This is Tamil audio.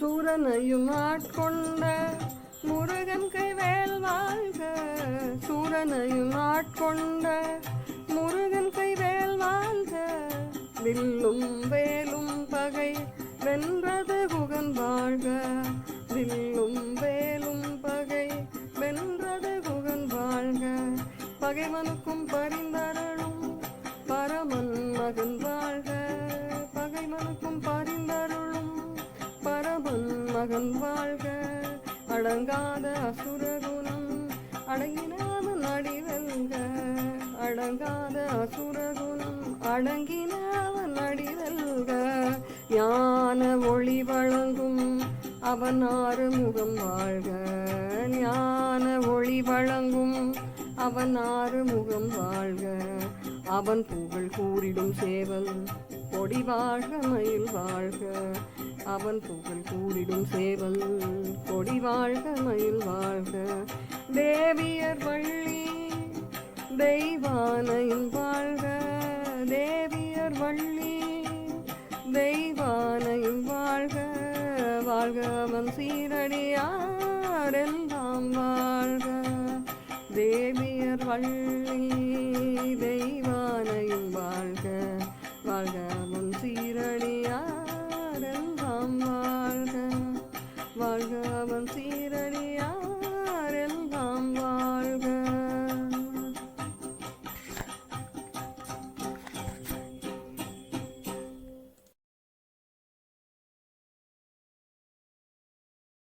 சூரனையும் ஆட்கொண்ட முருகன் கைவேல் வாழ்க. சூரனையும் ஆட்கொண்ட முருகன் கைவேல் வாழ்க. வில்லும் வேலும் பகை வென்றது குகன் வாழ்க. வில்லும் வேலும் பகை வென்றது குகன் வாழ்க. பகைவனுக்கும் பரிந்தருளும் பரமன் மகன் வாழ்க. பகைவனுக்கும் பரிந்தருளும் பரமன் மகன் வாழ்க. அடங்காத அசுரகுணம் அடங்கினவன் அடிவெல்க. அடங்காத அசுரகுணம் அடங்கினவன் அடிவெல்க. ஞான ஒளி வழங்கும் அவன் ஆறுமுகம் வாழ்க. ஞான ஒளி வழங்கும் அவன் ஆறுமுகம் வாழ்க. அவன் புகழ் கூறிடும் சேவல் கொடி வாழ்க மயில் வாழ்க. அவன் புகழ் கூறிடும் சேவல் கொடி வாழ்க மயில் வாழ்க. தேவியர் வள்ளி தெய்வானையும் வாழ்க. தேவியர் வள்ளி தெய்வானையும் வாழ்க. வாழ்க அவன் சீரடியாரெல்லாம் வாழ்க. தேவியர் வள்ளி